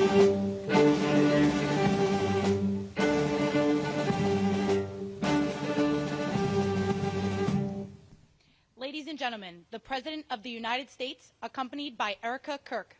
Ladies and gentlemen, the President of the United States, accompanied by Erica Kirk.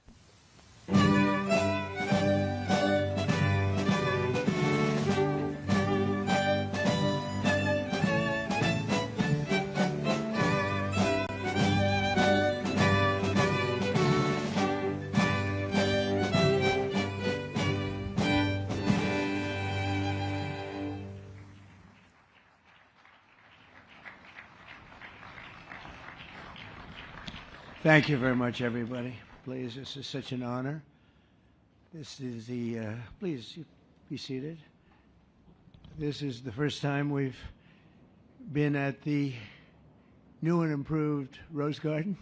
Thank you very much, everybody. Please, this is such an honor. This is the, please be seated. This is the first time we've been at the new and improved Rose Garden,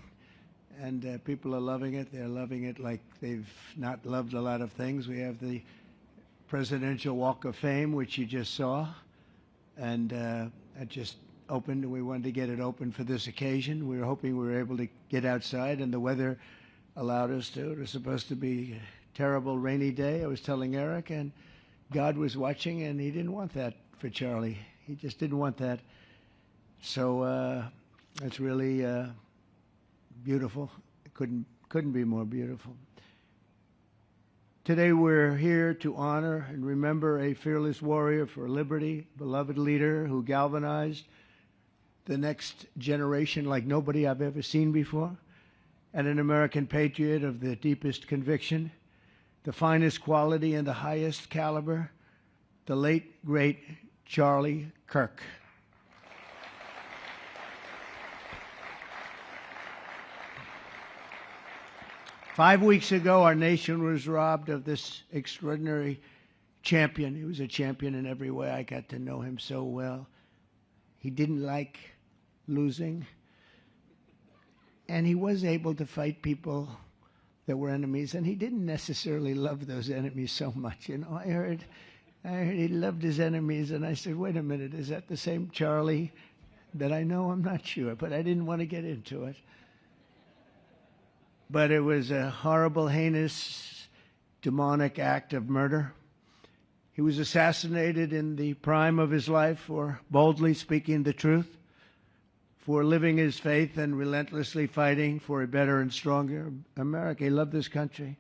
and people are loving it. They're loving it like they've not loved a lot of things. We have the Presidential Walk of Fame, which you just saw, and that just opened, and we wanted to get it open for this occasion. We were hoping we were able to get outside, and the weather allowed us to. It was supposed to be a terrible rainy day. I was telling Eric, and God was watching, and he didn't want that for Charlie. He just didn't want that. So it's really beautiful. It couldn't be more beautiful. Today we're here to honor and remember a fearless warrior for liberty, beloved leader who galvanized the next generation like nobody I've ever seen before, and an American patriot of the deepest conviction, the finest quality and the highest caliber, the late, great Charlie Kirk. Five weeks ago, our nation was robbed of this extraordinary champion. He was a champion in every way. I got to know him so well. He didn't like losing, and he was able to fight people that were enemies, and he didn't necessarily love those enemies so much. You know, I heard he loved his enemies, and I said, wait a minute, is that the same Charlie that I know? I'm not sure, but I didn't want to get into it. But it was a horrible, heinous, demonic act of murder. He was assassinated in the prime of his life for boldly speaking the truth, for living his faith and relentlessly fighting for a better and stronger America. He loved this country.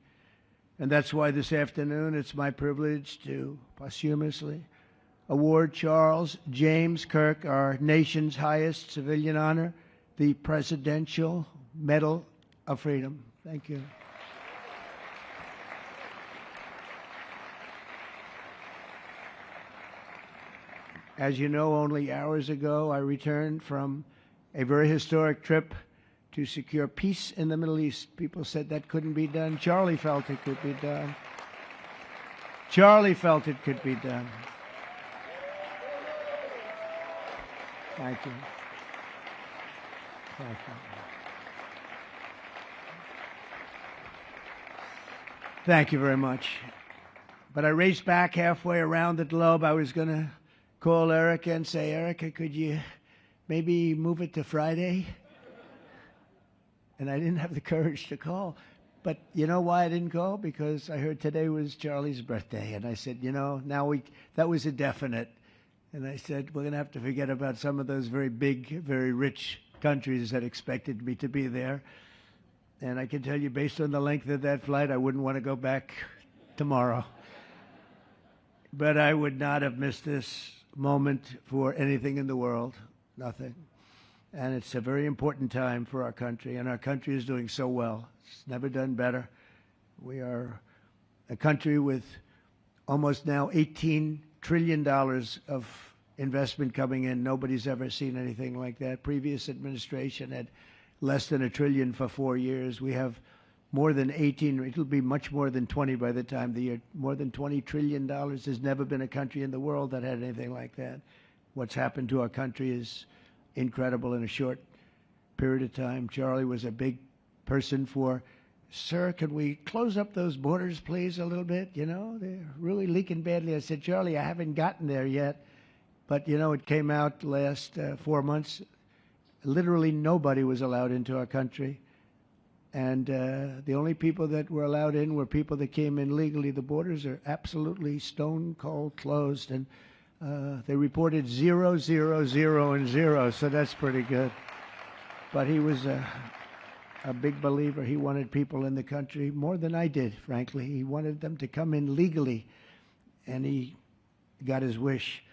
And that's why this afternoon it's my privilege to posthumously award Charles James Kirk our nation's highest civilian honor, the Presidential Medal of Freedom. Thank you. As you know, only hours ago I returned from a very historic trip to secure peace in the Middle East. People said that couldn't be done. Charlie felt it could be done. Charlie felt it could be done. Thank you. Thank you. Thank you very much. But I raced back halfway around the globe. I was going to call Erica and say, Erica, could you maybe move it to Friday? And I didn't have the courage to call. But you know why I didn't call? Because I heard today was Charlie's birthday. And I said, you know, that was a definite. And I said, we're going to have to forget about some of those very big, very rich countries that expected me to be there. And I can tell you, based on the length of that flight, I wouldn't want to go back tomorrow. But I would not have missed this moment for anything in the world. Nothing. And it's a very important time for our country, and our country is doing so well. It's never done better. We are a country with almost now $18 trillion of investment coming in. Nobody's ever seen anything like that. Previous administration had less than $1 trillion for 4 years. We have more than 18, it'll be much more than 20 by the time the year, more than $20 trillion. There's never been a country in the world that had anything like that. What's happened to our country is incredible in a short period of time. Charlie was a big person for, sir, could we close up those borders, please, a little bit? You know, they're really leaking badly. I said, Charlie, I haven't gotten there yet. But, you know, it came out last 4 months. Literally nobody was allowed into our country. And the only people that were allowed in were people that came in legally. The borders are absolutely stone cold closed, and they reported 0, 0, 0, and 0, so that's pretty good. But he was a big believer. He wanted people in the country more than I did, frankly. He wanted them to come in legally, and he got his wish.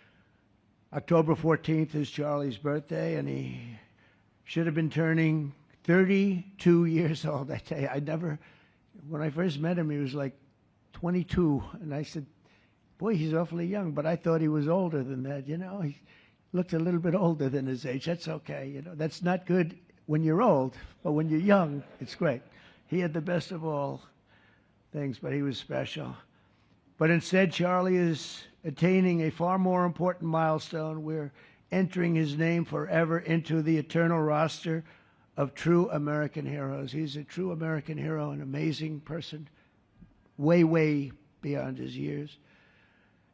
October 14th is Charlie's birthday, and he should have been turning 32 years old. I tell you, when I first met him, he was like 22, and I said, boy, he's awfully young, but I thought he was older than that, you know. He looked a little bit older than his age. That's okay, you know. That's not good when you're old, but when you're young, it's great. He had the best of all things, but he was special. But instead, Charlie is attaining a far more important milestone. We're entering his name forever into the eternal roster of true American heroes. He's a true American hero, an amazing person, way, way beyond his years.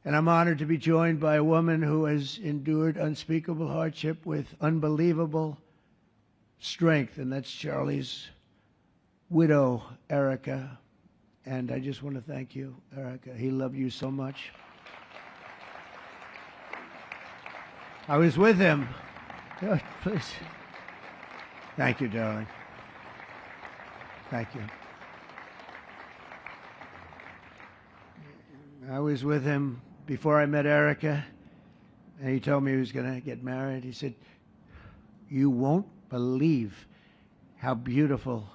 And I'm honored to be joined by a woman who has endured unspeakable hardship with unbelievable strength, and that's Charlie's widow, Erica. And I just want to thank you, Erica. He loved you so much. I was with him. Oh, please. Thank you, darling. Thank you. I was with him before I met Erica, and he told me he was going to get married. He said, "You won't believe how beautiful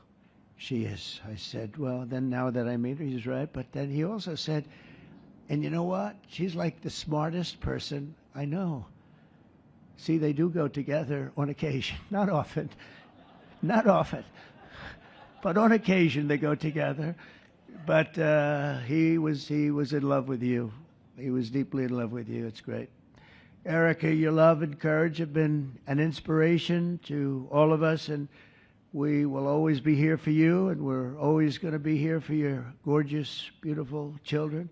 she is." I said, well, then now that I meet her, he's right. But then he also said, and you know what? She's like the smartest person I know. See, they do go together on occasion. Not often. Not often. But on occasion they go together. But he was in love with you. He was deeply in love with you. It's great. Erica, your love and courage have been an inspiration to all of us, and we will always be here for you, and we're always going to be here for your gorgeous, beautiful children,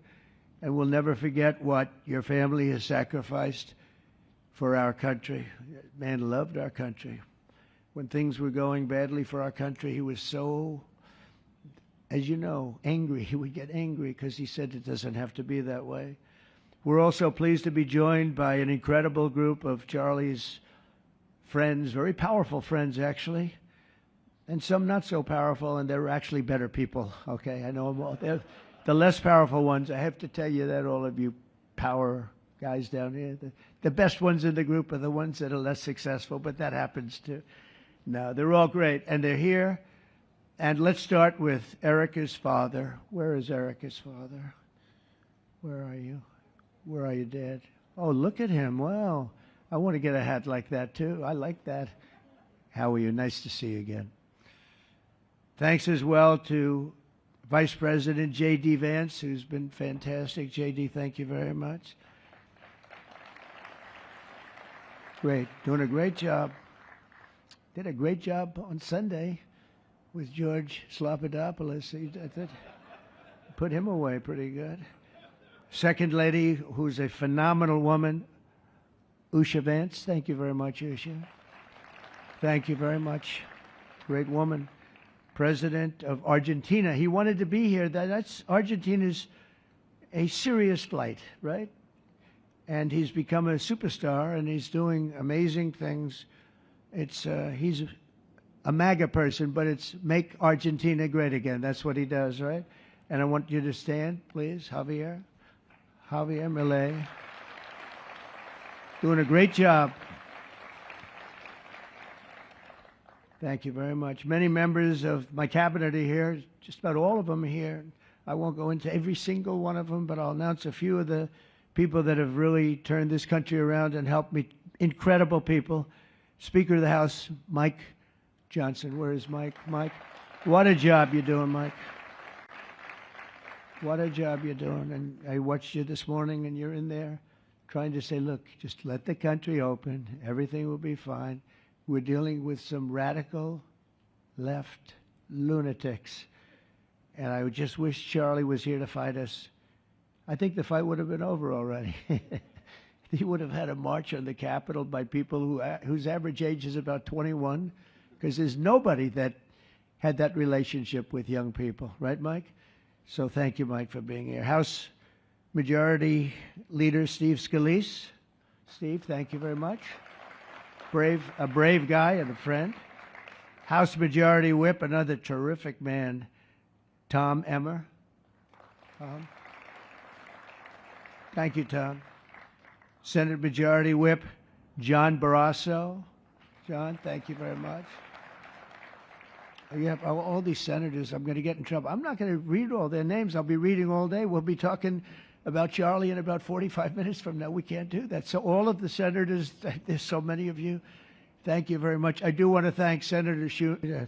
and we'll never forget what your family has sacrificed for our country. Man loved our country. When things were going badly for our country, he was so, as you know, angry. He would get angry because he said it doesn't have to be that way. We're also pleased to be joined by an incredible group of Charlie's friends, very powerful friends, actually, and some not so powerful, and they're actually better people, okay? I know them all. They're the less powerful ones. I have to tell you that, all of you power guys down here. The best ones in the group are the ones that are less successful, but that happens too. No, they're all great, and they're here. And let's start with Erica's father. Where is Erica's father? Where are you? Where are you, Dad? Oh, look at him. Wow. I want to get a hat like that, too. I like that. How are you? Nice to see you again. Thanks as well to Vice President J.D. Vance, who's been fantastic. J.D., thank you very much. Great. Doing a great job. Did a great job on Sunday with George Slopadopoulos. Put him away pretty good. Second lady, who's a phenomenal woman, Usha Vance. Thank you very much, Usha. Thank you very much. Great woman. President of Argentina. He wanted to be here. That's Argentina's a serious flight, right? And he's become a superstar, and he's doing amazing things. He's a MAGA person, but it's make Argentina great again. That's what he does, right? And I want you to stand, please, Javier Milei. Doing a great job. Thank you very much. Many members of my cabinet are here. Just about all of them are here. I won't go into every single one of them, but I'll announce a few of the people that have really turned this country around and helped me. Incredible people. Speaker of the House, Mike Johnson. Where is Mike? Mike, what a job you're doing, Mike. What a job you're doing. And I watched you this morning, and you're in there trying to say, look, just let the country open. Everything will be fine. We're dealing with some radical left lunatics. And I just wish Charlie was here to fight us. I think the fight would have been over already. He would have had a march on the Capitol by people whose average age is about 21, because there's nobody that had that relationship with young people. Right, Mike? So thank you, Mike, for being here. House Majority Leader Steve Scalise. Steve, thank you very much. A brave guy and a friend. House Majority Whip, another terrific man, Tom Emmer. Thank you, Tom. Senate Majority Whip, John Barrasso. John, thank you very much. You have all these senators. I'm going to get in trouble. I'm not going to read all their names. I'll be reading all day. We'll be talking about Charlie in about 45 minutes from now. We can't do that. So all of the senators, there's so many of you, thank you very much. I do want to thank Senator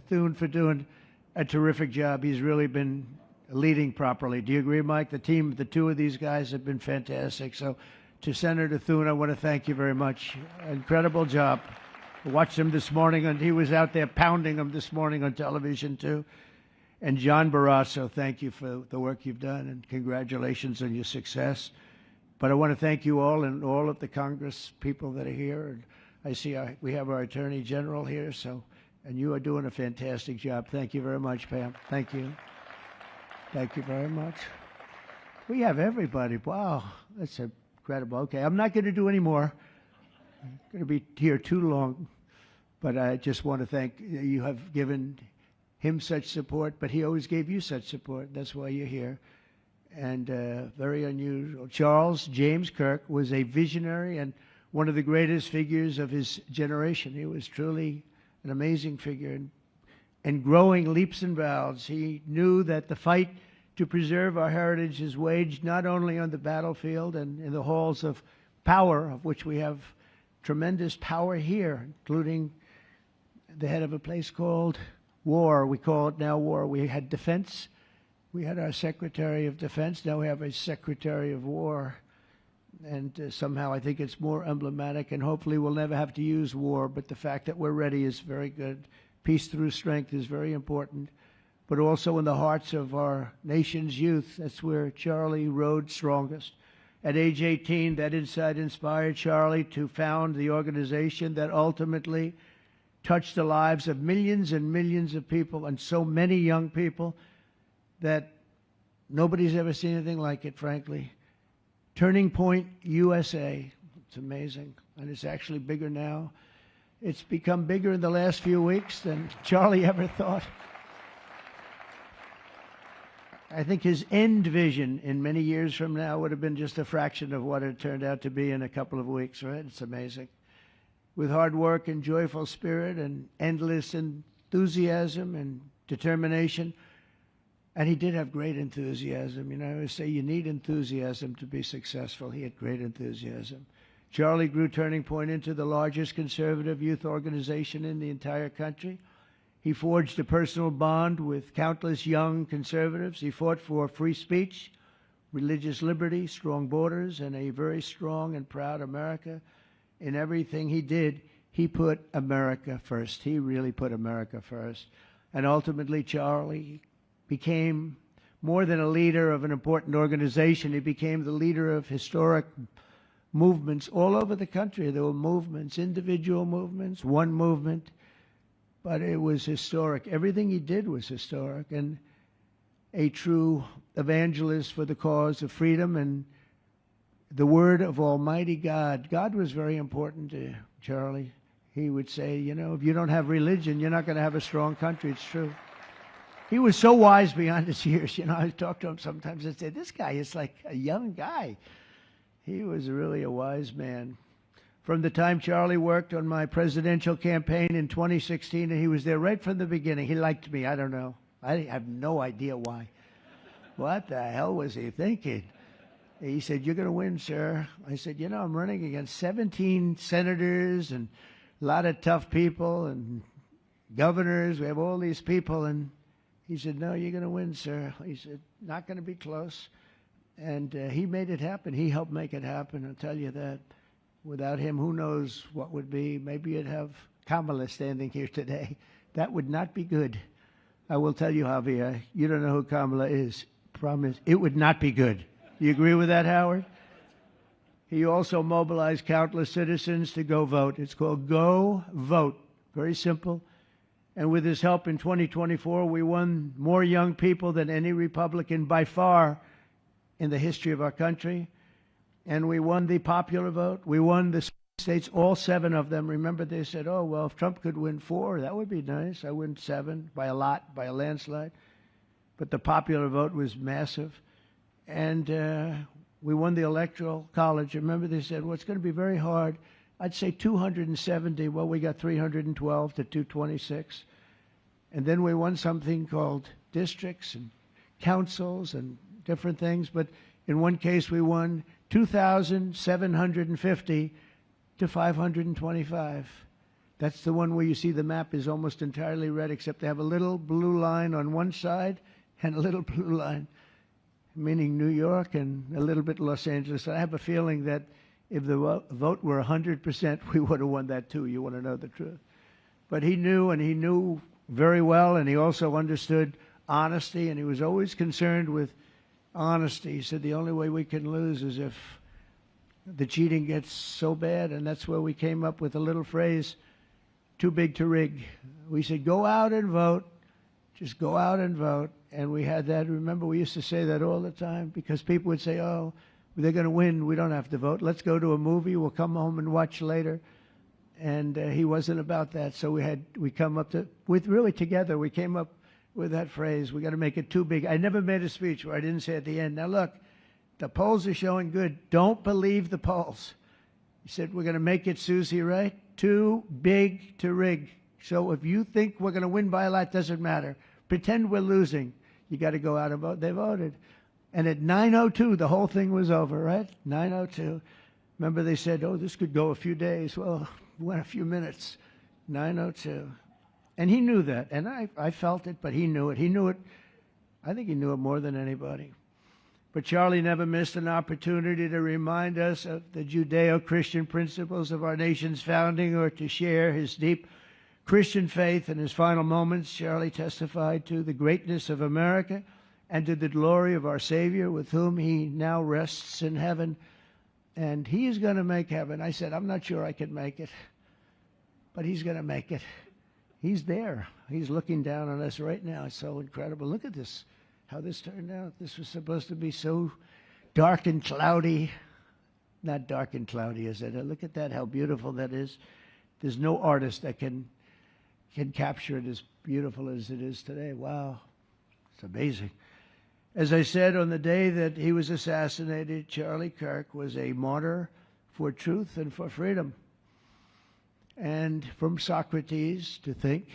Thune for doing a terrific job. He's really been leading properly. Do you agree, Mike? The team, the two of these guys have been fantastic. So to Senator Thune, I want to thank you very much. Incredible job. I watched him this morning, and he was out there pounding them this morning on television, too. And John Barrasso, thank you for the work you've done, and congratulations on your success. But I want to thank you all and all of the Congress people that are here. And I see we have our Attorney General here, and you are doing a fantastic job. Thank you very much, Pam. Thank you. Thank you very much. We have everybody. Wow, that's incredible. Okay, I'm not going to do any more. I'm going to be here too long. But I just want to thank you. Have given him such support, but he always gave you such support. That's why you're here. And very unusual. Charles James Kirk was a visionary and one of the greatest figures of his generation. He was truly an amazing figure and growing leaps and bounds. He knew that the fight to preserve our heritage is waged not only on the battlefield and in the halls of power, of which we have tremendous power here, including the head of a place called war. We call it now war. We had defense. We had our Secretary of Defense. Now we have a Secretary of War. And somehow I think it's more emblematic, and hopefully we'll never have to use war. But the fact that we're ready is very good. Peace through strength is very important. But also in the hearts of our nation's youth, that's where Charlie rode strongest. At age 18, that insight inspired Charlie to found the organization that ultimately touched the lives of millions and millions of people, and so many young people that nobody's ever seen anything like it, frankly. Turning Point USA. It's amazing, and it's actually bigger now. It's become bigger in the last few weeks than Charlie ever thought. I think his end vision in many years from now would have been just a fraction of what it turned out to be in a couple of weeks, right? It's amazing. With hard work and joyful spirit and endless enthusiasm and determination. And he did have great enthusiasm. You know, I always say you need enthusiasm to be successful. He had great enthusiasm. Charlie grew Turning Point into the largest conservative youth organization in the entire country. He forged a personal bond with countless young conservatives. He fought for free speech, religious liberty, strong borders, and a very strong and proud America. In everything he did, he put America first. He really put America first. And ultimately, Charlie became more than a leader of an important organization. He became the leader of historic movements all over the country. There were movements, individual movements, one movement, but it was historic. Everything he did was historic, and a true evangelist for the cause of freedom and the word of Almighty God. God was very important to Charlie. He would say, you know, if you don't have religion, you're not going to have a strong country. It's true. He was so wise beyond his years. You know, I talk to him sometimes and say, this guy is like a young guy. He was really a wise man. From the time Charlie worked on my presidential campaign in 2016, and he was there right from the beginning. He liked me. I don't know. I have no idea why. What the hell was he thinking? He said, you're going to win, sir. I said, you know, I'm running against 17 senators and a lot of tough people and governors. We have all these people. And he said, no, you're going to win, sir. He said, not going to be close. And he made it happen. He helped make it happen. I'll tell you that. Without him, who knows what would be. Maybe you'd have Kamala standing here today. That would not be good. I will tell you, Javier, you don't know who Kamala is. Promise. It would not be good. You agree with that, Howard? He also mobilized countless citizens to go vote. It's called Go Vote. Very simple. And with his help in 2024, we won more young people than any Republican by far in the history of our country. And we won the popular vote. We won the states, all 7 of them. Remember, they said, oh, well, if Trump could win 4, that would be nice. I win 7 by a lot, by a landslide. But the popular vote was massive. And we won the Electoral College. Remember, they said, well, it's going to be very hard. I'd say 270. Well, we got 312 to 226. And then we won something called districts and councils and different things. But in one case, we won 2,750 to 525. That's the one where you see the map is almost entirely red, except they have a little blue line on one side and a little blue line, meaning New York and a little bit Los Angeles. I have a feeling that if the vote were 100%, we would have won that too. You want to know the truth. But he knew, and he knew very well, and he also understood honesty, and he was always concerned with honesty. He said the only way we can lose is if the cheating gets so bad, and that's where we came up with a little phrase, too big to rig. We said, go out and vote. Just go out and vote. And we had that. Remember, we used to say that all the time because people would say, oh, they're going to win. We don't have to vote. Let's go to a movie. We'll come home and watch later. And he wasn't about that. So we come up to, really together, we came up with that phrase. We got to make it too big. I never made a speech where I didn't say at the end, now look, the polls are showing good. Don't believe the polls. He said, we're going to make it, Susie, right? Too big to rig. So if you think we're going to win by a lot, doesn't matter. Pretend we're losing. You got to go out and vote. They voted. And at 9:02, the whole thing was over, right? 9:02. Remember they said, oh, this could go a few days. Well, it went a few minutes. 9:02. And he knew that. And I felt it, but he knew it. He knew it. I think he knew it more than anybody. But Charlie never missed an opportunity to remind us of the Judeo-Christian principles of our nation's founding or to share his deep Christian faith. In his final moments, Charlie testified to the greatness of America and to the glory of our Savior, with whom he now rests in heaven. And he is going to make heaven. I said, I'm not sure I can make it, but he's going to make it. He's there. He's looking down on us right now. It's so incredible. Look at this, how this turned out. This was supposed to be so dark and cloudy. Not dark and cloudy, is it? Look at that, how beautiful that is. There's no artist that can capture it as beautiful as it is today. Wow, it's amazing. As I said, on the day that he was assassinated, Charlie Kirk was a martyr for truth and for freedom. And from Socrates to think,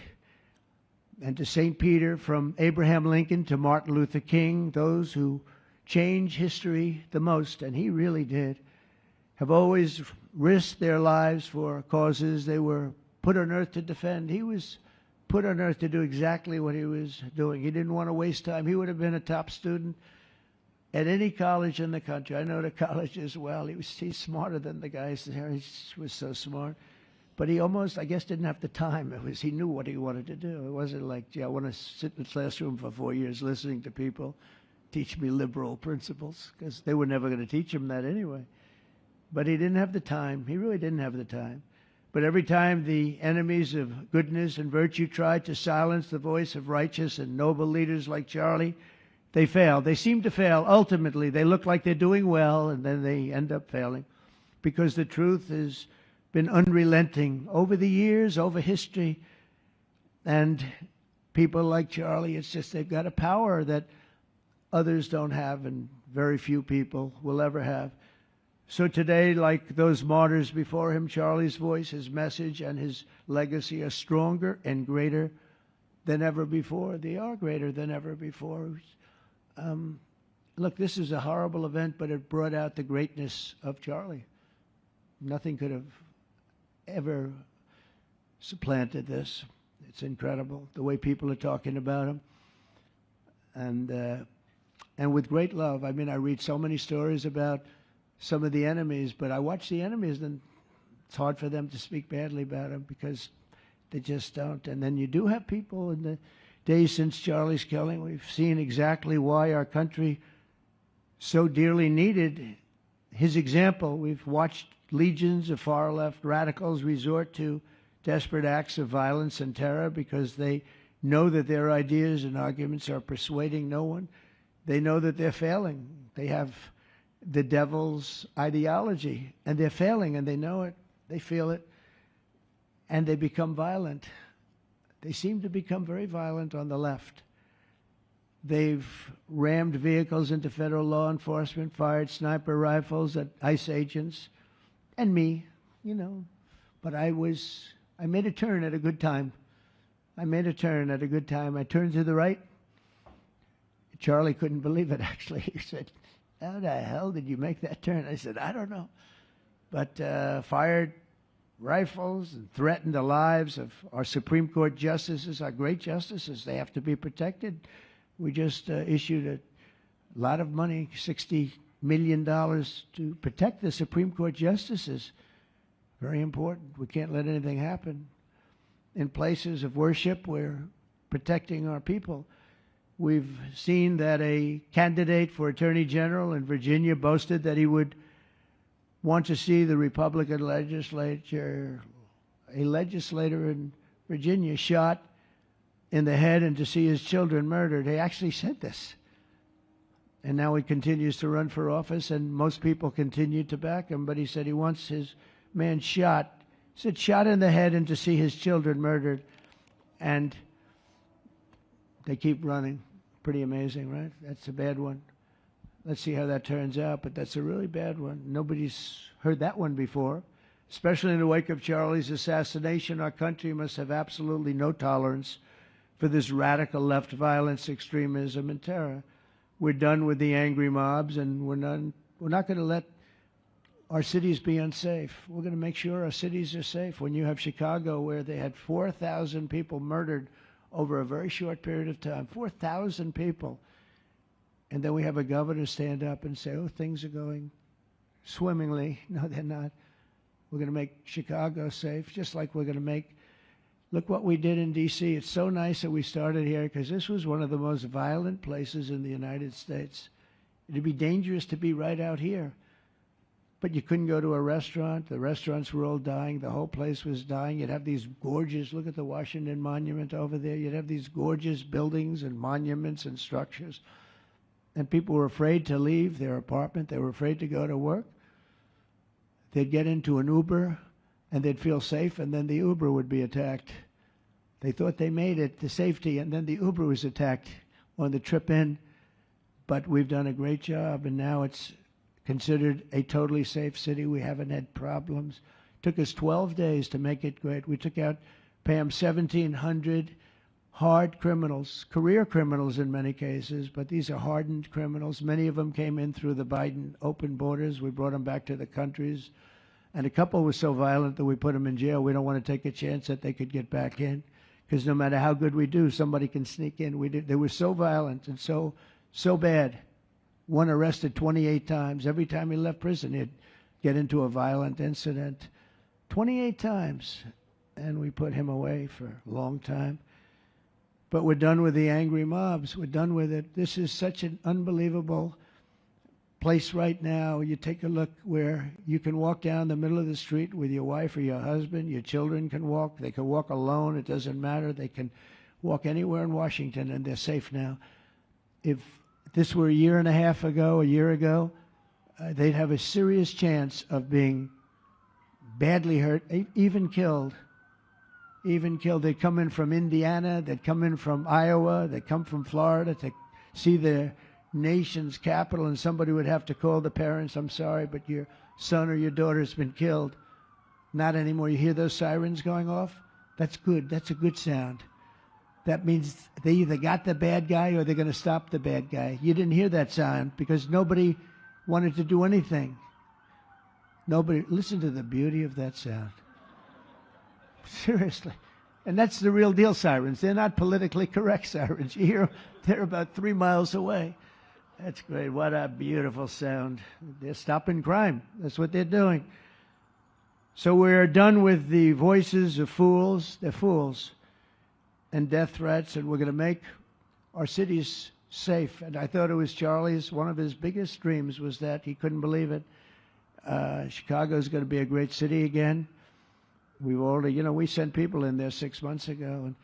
and to St. Peter, from Abraham Lincoln to Martin Luther King, those who change history the most, and he really did, have always risked their lives for causes they were put on earth to defend. He was put on earth to do exactly what he was doing. He didn't want to waste time. He would have been a top student at any college in the country. I know the college as well. He's smarter than the guys there. He was so smart. But he almost, I guess, didn't have the time. He knew what he wanted to do. It wasn't like, gee, I want to sit in the classroom for 4 years listening to people teach me liberal principles, because they were never going to teach him that anyway. But he didn't have the time. He really didn't have the time. But every time the enemies of goodness and virtue tried to silence the voice of righteous and noble leaders like Charlie, they failed. They seem to fail. Ultimately, they look like they're doing well, and then they end up failing, because the truth has been unrelenting over the years, over history. And people like Charlie, it's just they've got a power that others don't have, and very few people will ever have. So today, like those martyrs before him, Charlie's voice, his message, and his legacy are stronger and greater than ever before. They are greater than ever before. Look, this is a horrible event, but it brought out the greatness of Charlie. Nothing could have ever supplanted this. It's incredible, the way people are talking about him. And with great love. I mean, I read so many stories about some of the enemies, but I watch the enemies, and it's hard for them to speak badly about him because they just don't. And then you do have people in the days since Charlie's killing. We've seen exactly why our country so dearly needed his example. We've watched legions of far-left radicals resort to desperate acts of violence and terror because they know that their ideas and arguments are persuading no one. They know that they're failing. They have the devil's ideology, and they're failing, and they know it. They feel it, and they become violent. They seem to become very violent on the left. They've rammed vehicles into federal law enforcement, fired sniper rifles at ICE agents, and me, you know. But I made a turn at a good time. I turned to the right. Charlie couldn't believe it, actually. He said, "How the hell did you make that turn?" I said, "I don't know." But fired rifles and threatened the lives of our Supreme Court justices, our great justices. They have to be protected. We just issued a lot of money, $60 million, to protect the Supreme Court justices. Very important. We can't let anything happen. In places of worship, we're protecting our people. We've seen that a candidate for Attorney General in Virginia boasted that he would want to see the Republican legislature, a legislator in Virginia, shot in the head and to see his children murdered. He actually said this. And now he continues to run for office, and most people continue to back him, but he said he wants his man shot. He said shot in the head and to see his children murdered. And they keep running. Pretty amazing, right? That's a bad one. Let's see how that turns out, but that's a really bad one. Nobody's heard that one before. Especially in the wake of Charlie's assassination, our country must have absolutely no tolerance for this radical left violence, extremism, and terror. We're done with the angry mobs, and we're not going to let our cities be unsafe. We're going to make sure our cities are safe. When you have Chicago, where they had 4,000 people murdered over a very short period of time, 4,000 people, and then we have a governor stand up and say, "Oh, things are going swimmingly." No, they're not. We're going to make Chicago safe, just like we're going to make. Look what we did in D.C. It's so nice that we started here, because this was one of the most violent places in the United States. It'd be dangerous to be right out here. But you couldn't go to a restaurant. The restaurants were all dying. The whole place was dying. You'd have these gorgeous, look at the Washington Monument over there. You'd have these gorgeous buildings and monuments and structures. And people were afraid to leave their apartment. They were afraid to go to work. They'd get into an Uber, and they'd feel safe, and then the Uber would be attacked. They thought they made it to safety, and then the Uber was attacked on the trip in. But we've done a great job, and now it's considered a totally safe city. We haven't had problems. It took us 12 days to make it great. We took out, Pam, 1,700 hard criminals, career criminals in many cases, but these are hardened criminals. Many of them came in through the Biden open borders. We brought them back to the countries. And a couple were so violent that we put them in jail. We don't want to take a chance that they could get back in, because no matter how good we do, somebody can sneak in. They were so violent and so bad. One arrested 28 times. Every time he left prison, he'd get into a violent incident. 28 times. And we put him away for a long time. But we're done with the angry mobs. We're done with it. This is such an unbelievable place right now. You take a look where you can walk down the middle of the street with your wife or your husband. Your children can walk. They can walk alone. It doesn't matter. They can walk anywhere in Washington, and they're safe now. If this were a year ago, they'd have a serious chance of being badly hurt, even killed. They'd come in from Indiana, they'd come in from Iowa, they'd come from Florida to see the nation's capital, and somebody would have to call the parents, "I'm sorry, but your son or your daughter's been killed." Not anymore. You hear those sirens going off? That's good. That's a good sound. That means they either got the bad guy or they're going to stop the bad guy. You didn't hear that sound because nobody wanted to do anything. Nobody. Listen to the beauty of that sound. Seriously. And that's the real deal sirens. They're not politically correct sirens. You hear they're about 3 miles away. That's great. What a beautiful sound. They're stopping crime. That's what they're doing. So we're done with the voices of fools. They're fools. And death threats, and we're going to make our cities safe. And I thought it was Charlie's, one of his biggest dreams was that. He couldn't believe it. Chicago's going to be a great city again. We've already, we sent people in there 6 months ago, and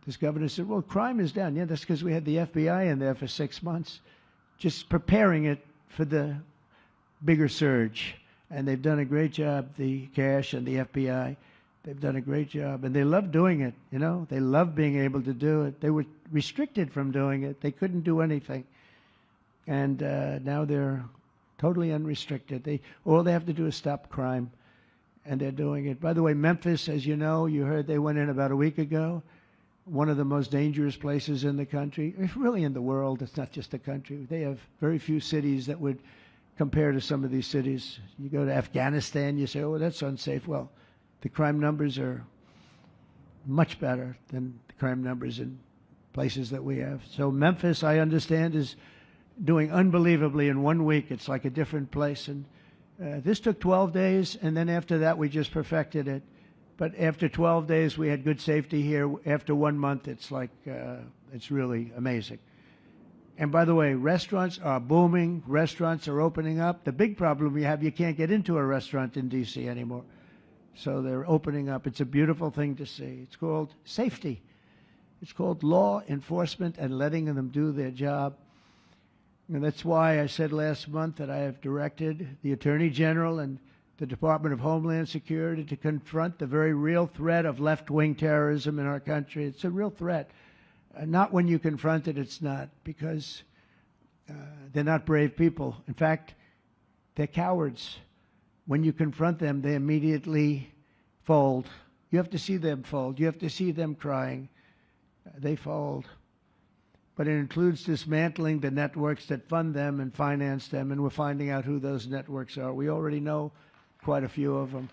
this governor said, well, crime is down. Yeah, that's because we had the FBI in there for 6 months, just preparing it for the bigger surge. And they've done a great job, the cash and the FBI. They've done a great job, and they love doing it, They love being able to do it. They were restricted from doing it. They couldn't do anything. And now they're totally unrestricted. All they have to do is stop crime, and they're doing it. By the way, Memphis, as you know, you heard they went in about a week ago, one of the most dangerous places in the country. It's really in the world. It's not just the country. They have very few cities that would compare to some of these cities. You go to Afghanistan, you say, oh, that's unsafe. Well, the crime numbers are much better than the crime numbers in places that we have. So Memphis, I understand, is doing unbelievably in 1 week. It's like a different place. And this took 12 days, and then after that we just perfected it. But after 12 days we had good safety here. After 1 month, it's like, it's really amazing. And by the way, restaurants are booming. Restaurants are opening up. The big problem we have, you can't get into a restaurant in D.C. anymore. So they're opening up. It's a beautiful thing to see. It's called safety. It's called law enforcement and letting them do their job. And that's why I said last month that I have directed the Attorney General and the Department of Homeland Security to confront the very real threat of left-wing terrorism in our country. It's a real threat. Not when you confront it, it's not, because they're not brave people. In fact, they're cowards. When you confront them, they immediately fold. You have to see them fold. You have to see them crying. They fold. But it includes dismantling the networks that fund them and finance them, and we're finding out who those networks are. We already know quite a few of them.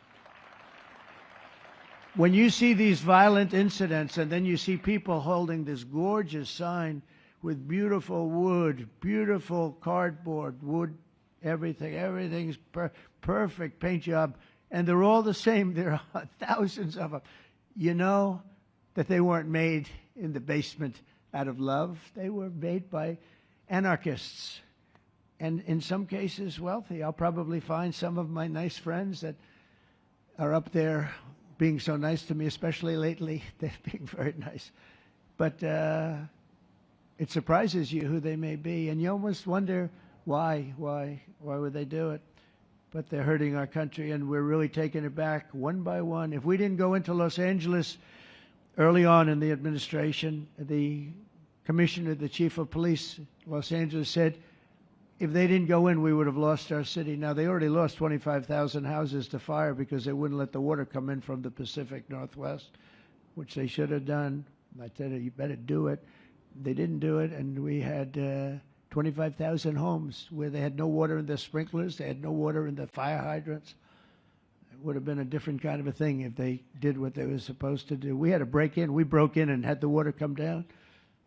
When you see these violent incidents and then you see people holding this gorgeous sign with beautiful wood, beautiful cardboard, wood, everything's perfect paint job, and they're all the same. There are thousands of them. You know that they weren't made in the basement out of love. They were made by anarchists, and in some cases wealthy. I'll probably find some of my nice friends that are up there being so nice to me, especially lately. They're being very nice. But it surprises you who they may be, and you almost wonder why would they do it? But they're hurting our country, and we're really taking it back one by one. If we didn't go into Los Angeles early on in the administration, the commissioner, the chief of police, Los Angeles, said if they didn't go in, we would have lost our city. Now, they already lost 25,000 houses to fire because they wouldn't let the water come in from the Pacific Northwest, which they should have done. I said, you better do it. They didn't do it, and we had 25,000 homes where they had no water in their sprinklers. They had no water in the fire hydrants. It would have been a different kind of a thing if they did what they were supposed to do. We had to break in. We broke in and had the water come down.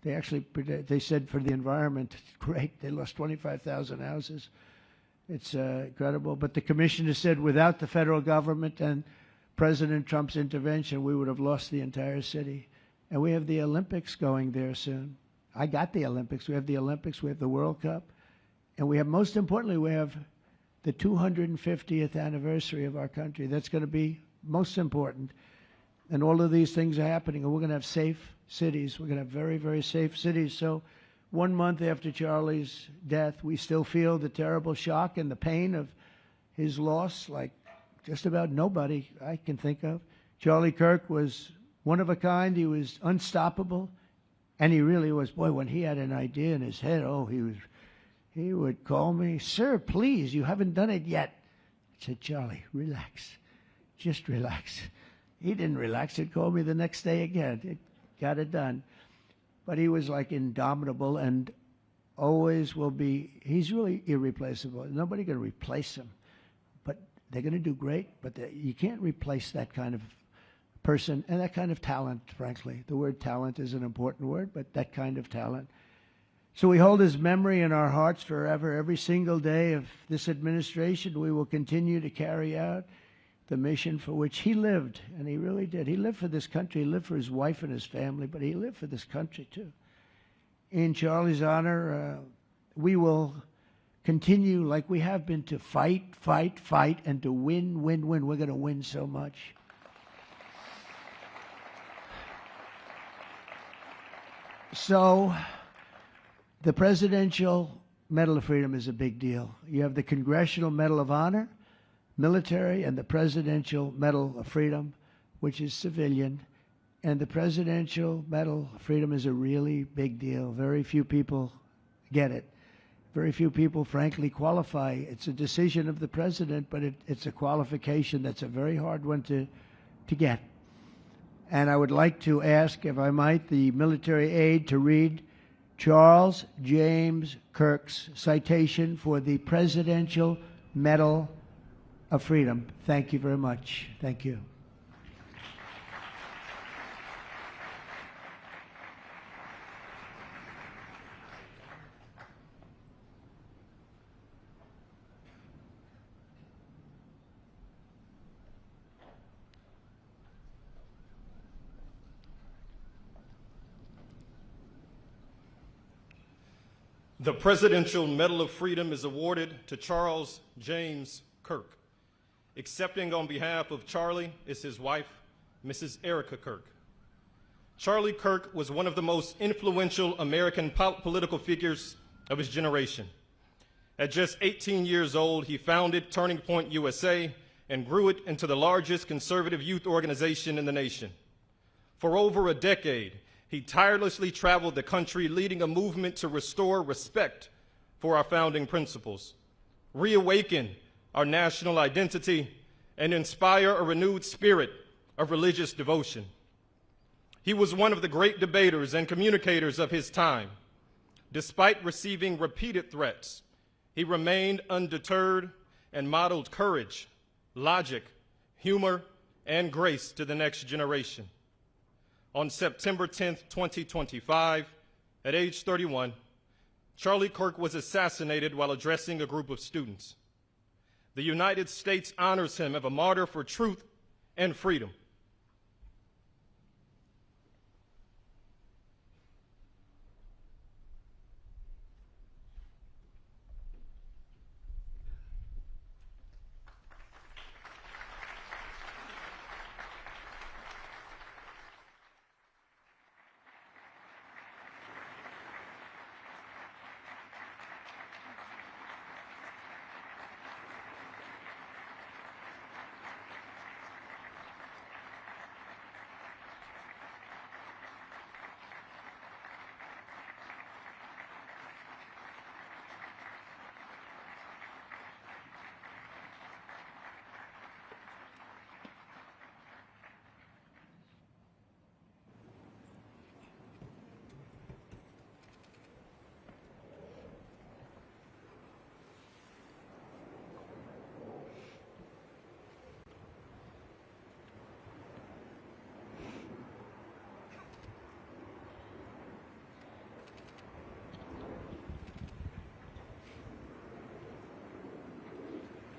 They said for the environment, great, they lost 25,000 houses. It's incredible. But the commissioner said without the federal government and President Trump's intervention, we would have lost the entire city. And we have the Olympics going there soon. I got the Olympics. We have the Olympics. We have the World Cup. And we have, most importantly, we have the 250th anniversary of our country. That's going to be most important. And all of these things are happening. And we're going to have safe cities. We're going to have very, very safe cities. So 1 month after Charlie's death, we still feel the terrible shock and the pain of his loss, like just about nobody I can think of. Charlie Kirk was one of a kind. He was unstoppable. And he really was. Boy, when he had an idea in his head, he would call me, sir, please, you haven't done it yet. I said, Charlie, relax. Just relax. He didn't relax. He'd call me the next day again. It got it done. But he was like indomitable and always will be. He's really irreplaceable. Nobody can replace him. But they're going to do great. But you can't replace that kind of person and that kind of talent, frankly. The word talent is an important word, but that kind of talent. So we hold his memory in our hearts forever. Every single day of this administration, we will continue to carry out the mission for which he lived, and he really did. He lived for this country. He lived for his wife and his family, but he lived for this country, too. In Charlie's honor, we will continue like we have been to fight, and to win. We're going to win so much. So the Presidential Medal of Freedom is a big deal. You have the Congressional Medal of Honor, military, and the Presidential Medal of Freedom, which is civilian. And the Presidential Medal of Freedom is a really big deal. Very few people get it. Very few people, frankly, qualify. It's a decision of the president, but it's a qualification that's a very hard one to get. And I would like to ask, if I might, the military aide to read Charles James Kirk's citation for the Presidential Medal of Freedom. Thank you very much. Thank you. The Presidential Medal of Freedom is awarded to Charles James Kirk. Accepting on behalf of Charlie is his wife, Mrs. Erica Kirk. Charlie Kirk was one of the most influential American political figures of his generation. At just 18 years old, he founded Turning Point USA and grew it into the largest conservative youth organization in the nation. For over a decade, he tirelessly traveled the country, leading a movement to restore respect for our founding principles, reawaken our national identity, and inspire a renewed spirit of religious devotion. He was one of the great debaters and communicators of his time. Despite receiving repeated threats, he remained undeterred and modeled courage, logic, humor, and grace to the next generation. On September 10th, 2025, at age 31, Charlie Kirk was assassinated while addressing a group of students. The United States honors him as a martyr for truth and freedom.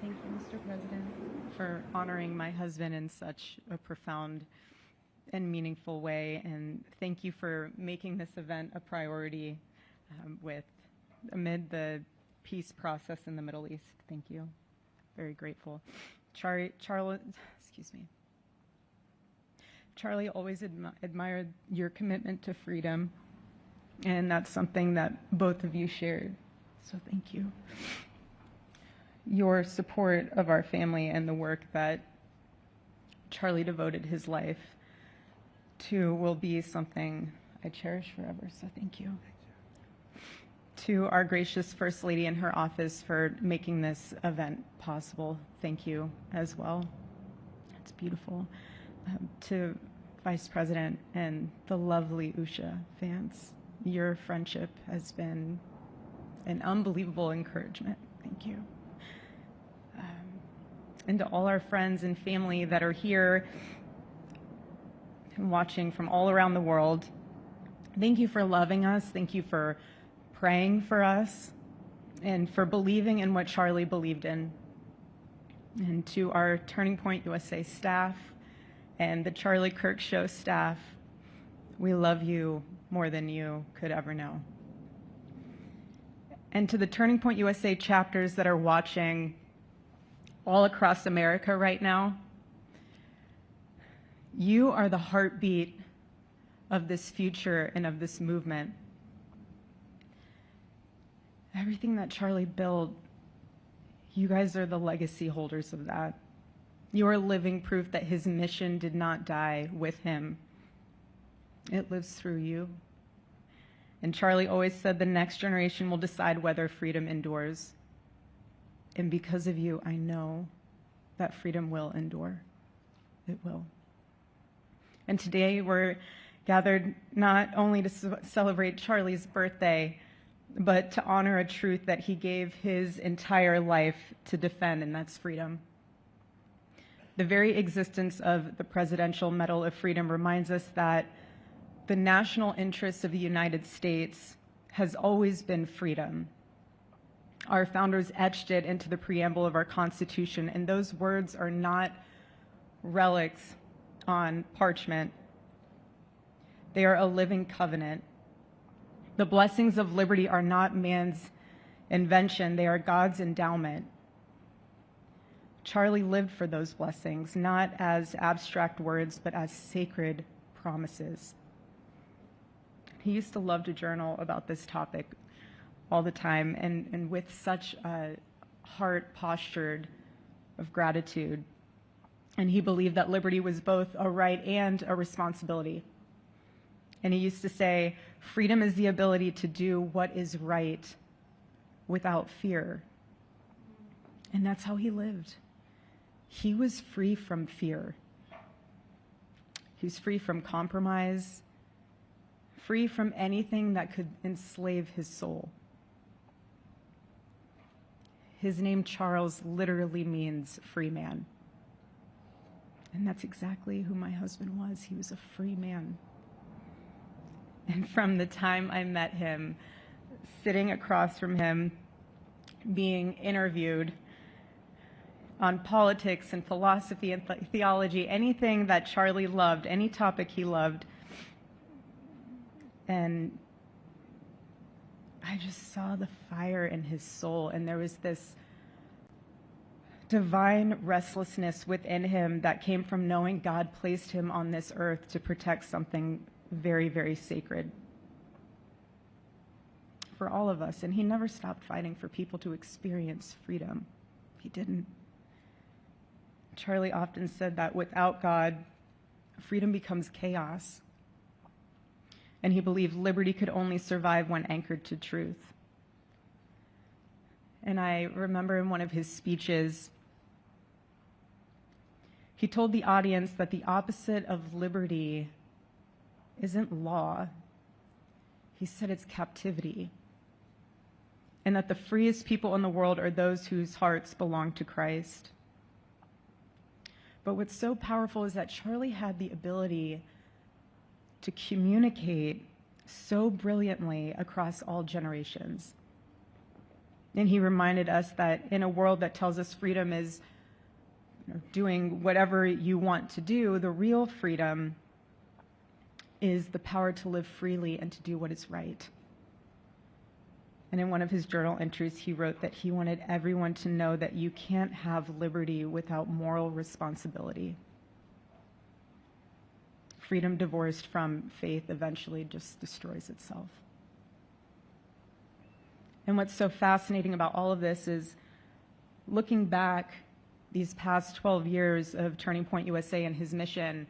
Thank you, Mr. President, for honoring my husband in such a profound and meaningful way. And thank you for making this event a priority amid the peace process in the Middle East. Thank you. Very grateful. Charlie always admired your commitment to freedom, and that's something that both of you shared. So thank you. Your support of our family and the work that Charlie devoted his life to will be something I cherish forever, so thank you. To our gracious First Lady in her office for making this event possible, thank you as well. It's beautiful. To Vice President and the lovely Usha fans, your friendship has been an unbelievable encouragement. Thank you. And to all our friends and family that are here and watching from all around the world, thank you for loving us. Thank you for praying for us and for believing in what Charlie believed in. And to our Turning Point USA staff and the Charlie Kirk Show staff, we love you more than you could ever know. And to the Turning Point USA chapters that are watching all across America right now, you are the heartbeat of this future and of this movement. Everything that Charlie built, you guys are the legacy holders of that. You are living proof that his mission did not die with him. It lives through you. And Charlie always said the next generation will decide whether freedom endures. And because of you, I know that freedom will endure. It will. And today we're gathered not only to celebrate Charlie's birthday, but to honor a truth that he gave his entire life to defend, and that's freedom. The very existence of the Presidential Medal of Freedom reminds us that the national interest of the United States has always been freedom. Our founders etched it into the preamble of our Constitution, and those words are not relics on parchment. They are a living covenant. The blessings of liberty are not man's invention, they are God's endowment. Charlie lived for those blessings, not as abstract words, but as sacred promises. He used to love to journal about this topic all the time, and with such a heart postured of gratitude. And he believed that liberty was both a right and a responsibility. And he used to say, freedom is the ability to do what is right without fear. And that's how he lived. He was free from fear. He was free from compromise, free from anything that could enslave his soul. His name, Charles, literally means free man. And that's exactly who my husband was. He was a free man. And from the time I met him, sitting across from him, being interviewed on politics and philosophy and theology, anything that Charlie loved, any topic he loved, and I just saw the fire in his soul, and there was this divine restlessness within him that came from knowing God placed him on this earth to protect something very, very sacred for all of us. And he never stopped fighting for people to experience freedom. He didn't. Charlie often said that without God, freedom becomes chaos. And he believed liberty could only survive when anchored to truth. And I remember in one of his speeches, he told the audience that the opposite of liberty isn't law. He said it's captivity. And that the freest people in the world are those whose hearts belong to Christ. But what's so powerful is that Charlie had the ability to communicate so brilliantly across all generations. And he reminded us that in a world that tells us freedom is doing whatever you want to do, the real freedom is the power to live freely and to do what is right. And in one of his journal entries, he wrote that he wanted everyone to know that you can't have liberty without moral responsibility. Freedom divorced from faith eventually just destroys itself. And what's so fascinating about all of this is looking back these past 12 years of Turning Point USA and his mission,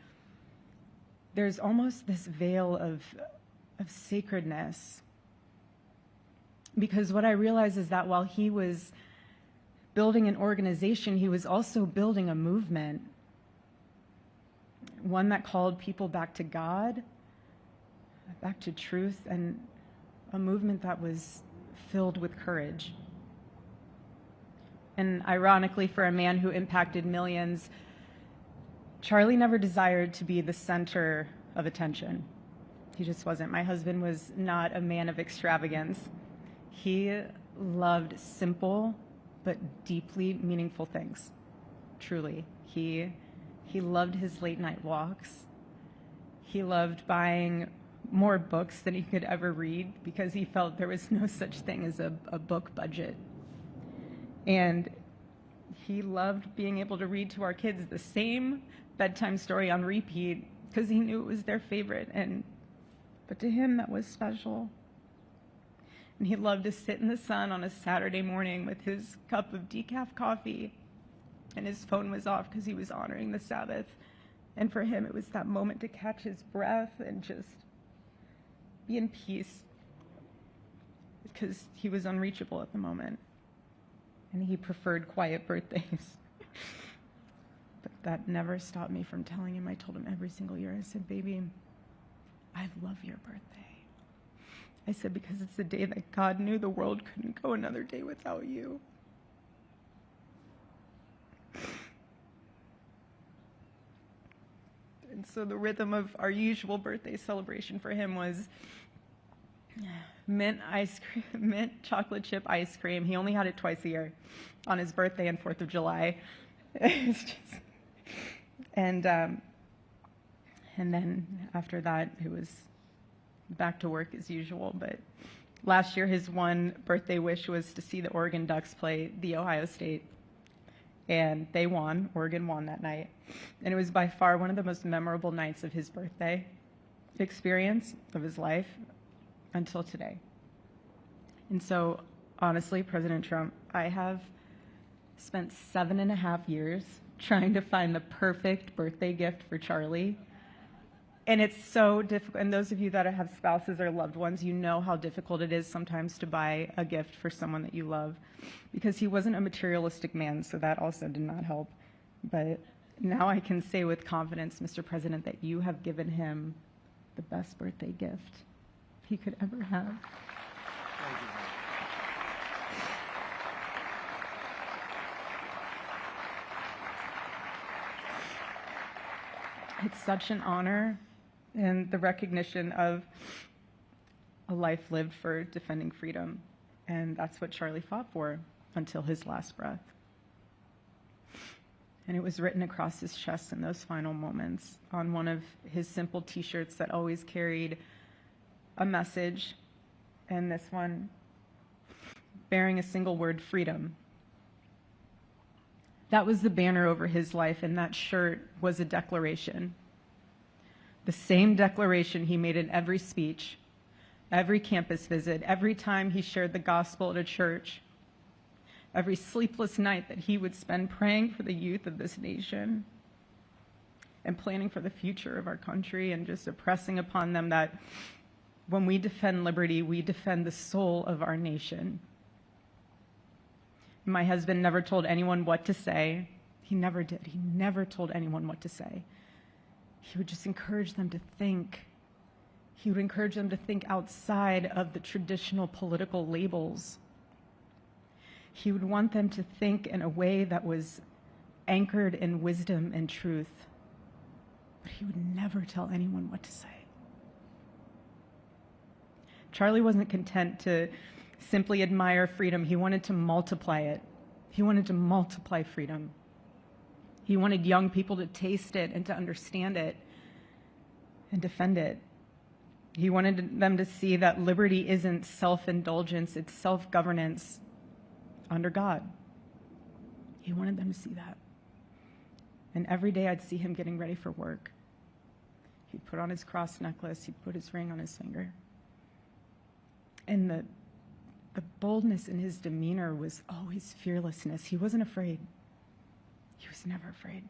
there's almost this veil of sacredness. Because what I realize is that while he was building an organization, he was also building a movement. One that called people back to God, back to truth, and a movement that was filled with courage. And ironically, for a man who impacted millions, Charlie never desired to be the center of attention. He just wasn't. My husband was not a man of extravagance. He loved simple but deeply meaningful things, truly. He loved his late night walks. He loved buying more books than he could ever read because he felt there was no such thing as a book budget. And he loved being able to read to our kids the same bedtime story on repeat because he knew it was their favorite. And but to him that was special. And he loved to sit in the sun on a Saturday morning with his cup of decaf coffee, and his phone was off because he was honoring the Sabbath. And for him, it was that moment to catch his breath and just be in peace, because he was unreachable at the moment. And he preferred quiet birthdays. But that never stopped me from telling him. I told him every single year, I said, baby, I love your birthday. I said, because it's the day that God knew the world couldn't go another day without you. And so the rhythm of our usual birthday celebration for him was mint ice cream, mint chocolate chip ice cream. He only had it twice a year, on his birthday and 4th of July. It's just, and then after that, it was back to work as usual. But last year, his one birthday wish was to see the Oregon Ducks play the Ohio State. And they won. Oregon won that night. And it was by far one of the most memorable nights of his birthday experience of his life until today. And so, honestly, President Trump, I have spent 7.5 years trying to find the perfect birthday gift for Charlie. And it's so difficult. And those of you that have spouses or loved ones, you know how difficult it is sometimes to buy a gift for someone that you love, because he wasn't a materialistic man, so that also did not help. But now I can say with confidence, Mr. President, that you have given him the best birthday gift he could ever have. Thank you. It's such an honor and the recognition of a life lived for defending freedom. And that's what Charlie fought for until his last breath. And it was written across his chest in those final moments on one of his simple T-shirts that always carried a message, and this one bearing a single word, freedom. That was the banner over his life, and that shirt was a declaration. The same declaration he made in every speech, every campus visit, every time he shared the gospel at a church, every sleepless night that he would spend praying for the youth of this nation and planning for the future of our country, and just impressing upon them that when we defend liberty, we defend the soul of our nation. My husband never told anyone what to say. He never did. He never told anyone what to say. He would just encourage them to think. He would encourage them to think outside of the traditional political labels. He would want them to think in a way that was anchored in wisdom and truth. But he would never tell anyone what to say. Charlie wasn't content to simply admire freedom. He wanted to multiply it. He wanted to multiply freedom. He wanted young people to taste it and to understand it and defend it. He wanted them to see that liberty isn't self-indulgence, it's self-governance under God. He wanted them to see that. And every day I'd see him getting ready for work. He'd put on his cross necklace, he'd put his ring on his finger. And the boldness in his demeanor was always fearlessness. He wasn't afraid. He was never afraid.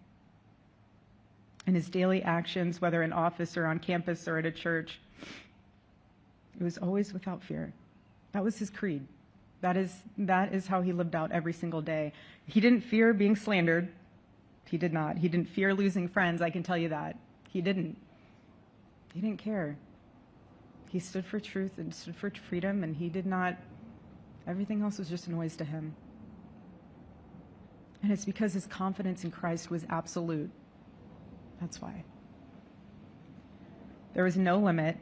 In his daily actions, whether in office or on campus or at a church, it was always without fear. That was his creed. That is how he lived out every single day. He didn't fear being slandered. He did not. He didn't fear losing friends, I can tell you that. He didn't. He didn't care. He stood for truth and stood for freedom, and he did not, everything else was just noise to him. And it's because his confidence in Christ was absolute. That's why. There was no limit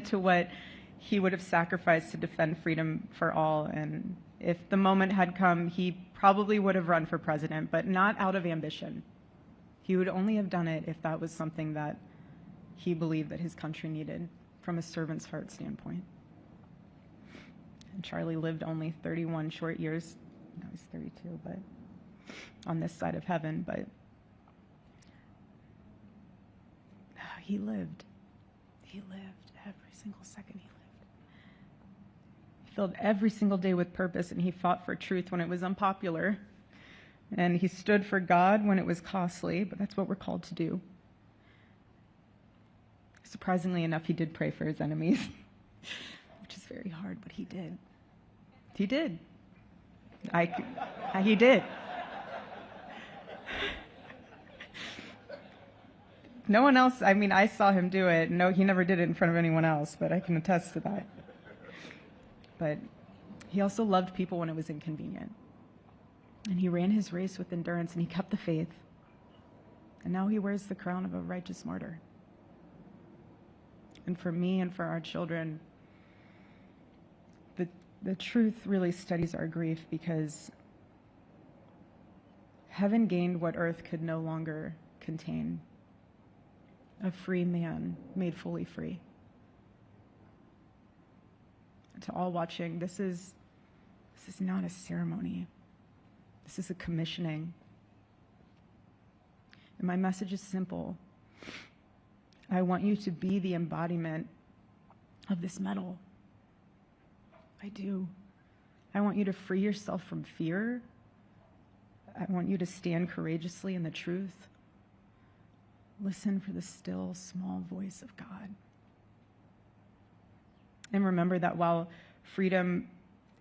to what he would have sacrificed to defend freedom for all. And if the moment had come, he probably would have run for president, but not out of ambition. He would only have done it if that was something that he believed that his country needed from a servant's heart standpoint. And Charlie lived only 31 short years. No, he's 32, but on this side of heaven, but he lived. he lived, every single second he lived. He filled every single day with purpose, and he fought for truth when it was unpopular. And he stood for God when it was costly, but that's what we're called to do. Surprisingly enough, he did pray for his enemies, which is very hard, but he did. He did. He did. No one else, I mean, I saw him do it. No, he never did it in front of anyone else, but I can attest to that. But he also loved people when it was inconvenient. And he ran his race with endurance, and he kept the faith. And now he wears the crown of a righteous martyr. And for me and for our children, the truth really steadies our grief, because heaven gained what earth could no longer contain. A free man made fully free. And to all watching, this is not a ceremony. This is a commissioning. And my message is simple. I want you to be the embodiment of this medal. I do. I want you to free yourself from fear. I want you to stand courageously in the truth. Listen for the still, small voice of God. And remember that while freedom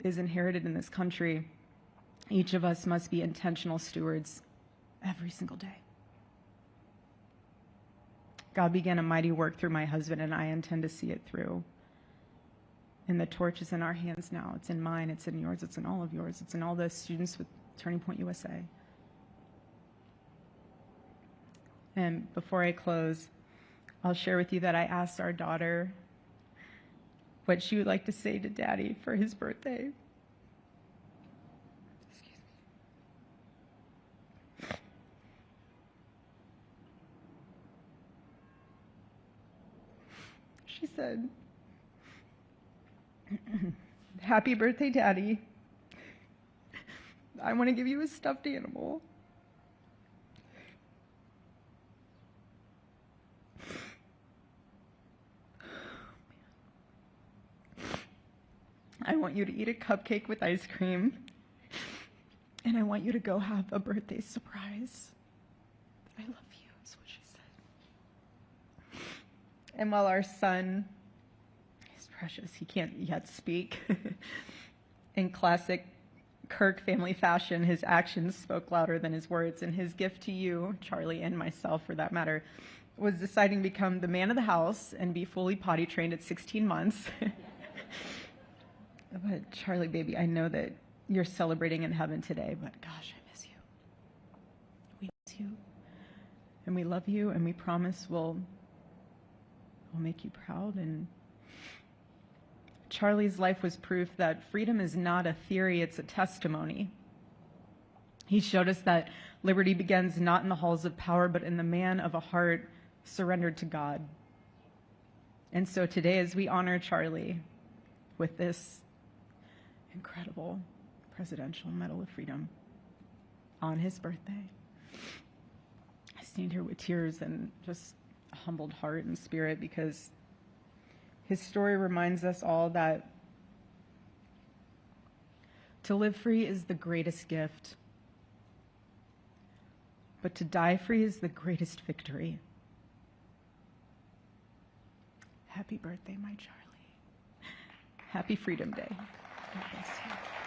is inherited in this country, each of us must be intentional stewards every single day. God began a mighty work through my husband, and I intend to see it through. And the torch is in our hands now. It's in mine, it's in yours, it's in all of yours. It's in all the students with Turning Point USA. And before I close, I'll share with you that I asked our daughter what she would like to say to Daddy for his birthday. Excuse me. She said, "Happy birthday, Daddy. I want to give you a stuffed animal. I want you to eat a cupcake with ice cream, and I want you to go have a birthday surprise. I love you," is what she said. And while our son is precious, he can't yet speak, in classic Kirk family fashion, his actions spoke louder than his words, and his gift to you, Charlie, and myself for that matter, was deciding to become the man of the house and be fully potty trained at 16 months. But Charlie, baby, I know that you're celebrating in heaven today, but gosh, I miss you. We miss you, and we love you, and we promise we'll make you proud. And Charlie's life was proof that freedom is not a theory, it's a testimony. He showed us that liberty begins not in the halls of power, but in the man of a heart surrendered to God. And so today, as we honor Charlie with this incredible Presidential Medal of Freedom on his birthday, I stand here with tears and just a humbled heart and spirit, because his story reminds us all that to live free is the greatest gift, but to die free is the greatest victory. Happy birthday, my Charlie. Happy Freedom Day. God bless you.